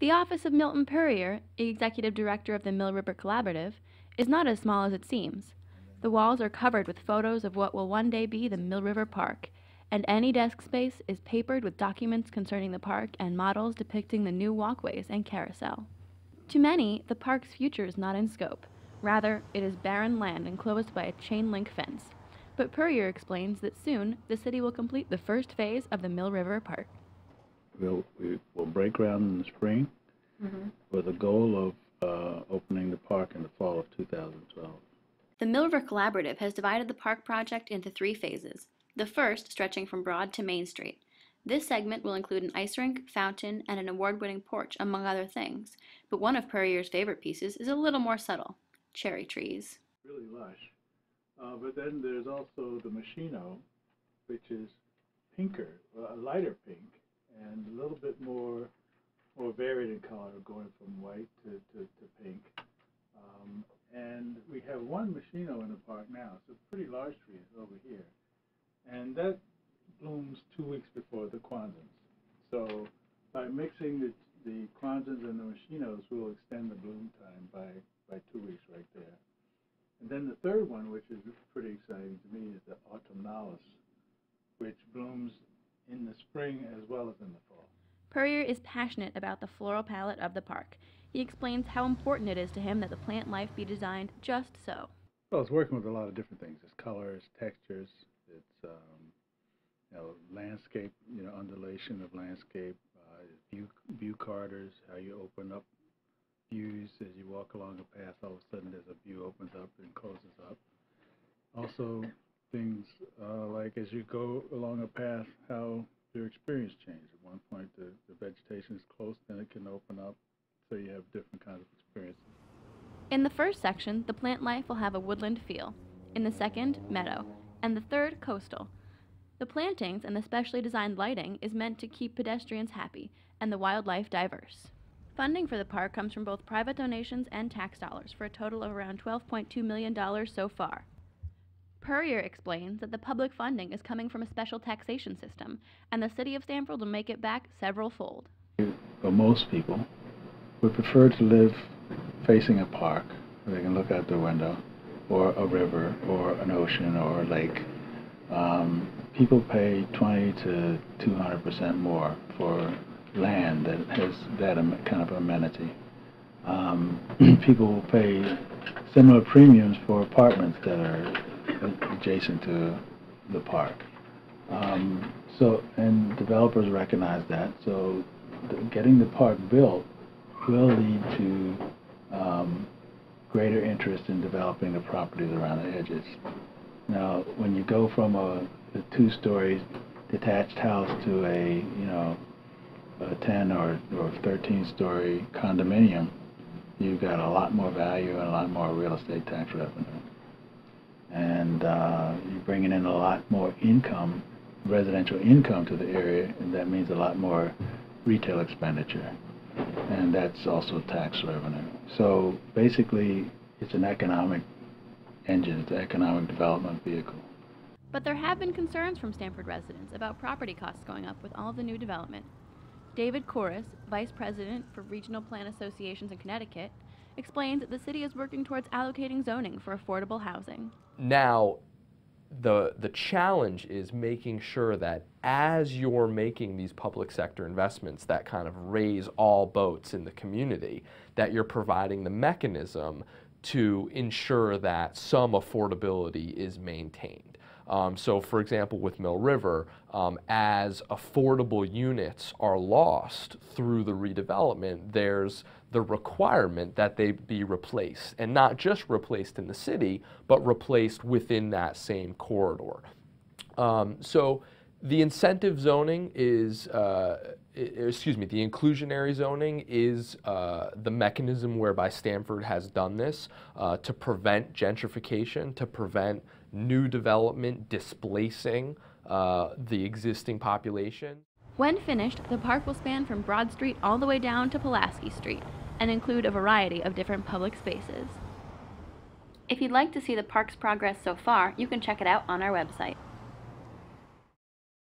The office of Milton Puryear, executive director of the Mill River Collaborative, is not as small as it seems. The walls are covered with photos of what will one day be the Mill River Park, and any desk space is papered with documents concerning the park and models depicting the new walkways and carousel. To many, the park's future is not in scope. Rather, it is barren land enclosed by a chain-link fence. But Puryear explains that soon the city will complete the first phase of the Mill River Park. We will break ground in the spring with a goal of opening the park in the fall of 2012. The Mill River Collaborative has divided the park project into 3 phases, the first stretching from Broad to Main Street. This segment will include an ice rink, fountain, and an award-winning porch, among other things. But one of Puryear's favorite pieces is a little more subtle: cherry trees. Really lush. But then there's also the Machino, which is pinker, a lighter pink, and a little bit more varied in color, going from white to pink. And we have one Machino in the park now. It's a pretty large tree over here. And that blooms 2 weeks before the Kwanzans. So by mixing the Kwanzans and the Machinos, we'll extend the bloom time by 2 weeks right there. And then the third one, which is pretty exciting to me, is the Autumnalis, which blooms in the spring as well as in the fall. Puryear is passionate about the floral palette of the park. He explains how important it is to him that the plant life be designed just so. Well, it's working with a lot of different things. It's colors, textures, it's landscape, undulation of landscape, view carders, how you open up views as you walk along a path. All of a sudden there's a view opens up and closes up. Also things like as you go along a path, how your experience changes. At one point the vegetation is close, then it can open up, so you have different kinds of experiences. In the first section, the plant life will have a woodland feel. In the second, meadow. And the third, coastal. The plantings and the specially designed lighting is meant to keep pedestrians happy and the wildlife diverse. Funding for the park comes from both private donations and tax dollars for a total of around $12.2 million so far. Puryear explains that the public funding is coming from a special taxation system, and the city of Stamford will make it back several-fold. For most people, would prefer to live facing a park where they can look out their window, or a river, or an ocean, or a lake. People pay 20 to 200% more for land that has that kind of amenity. People will pay similar premiums for apartments that are adjacent to the park. And developers recognize that, so getting the park built will lead to greater interest in developing the properties around the edges. Now, when you go from a 2-story detached house to a 10 or 13-story condominium, you've got a lot more value and a lot more real estate tax revenue. And you're bringing in a lot more income, residential income to the area, and that means a lot more retail expenditure. And that's also tax revenue. So basically, it's an economic engine, it's an economic development vehicle. But there have been concerns from Stamford residents about property costs going up with all the new development. David Corris, Vice President for Regional Plan Associations in Connecticut, explains that the city is working towards allocating zoning for affordable housing. Now, the challenge is making sure that as you're making these public sector investments that kind of raise all boats in the community, that you're providing the mechanism to ensure that some affordability is maintained. So for example, with Mill River, as affordable units are lost through the redevelopment, there's the requirement that they be replaced, and not just replaced in the city, but replaced within that same corridor. So the incentive zoning is, the inclusionary zoning is the mechanism whereby Stamford has done this to prevent gentrification, to prevent new development displacing the existing population. When finished, the park will span from Broad Street all the way down to Pulaski Street and include a variety of different public spaces. If you'd like to see the park's progress so far, you can check it out on our website.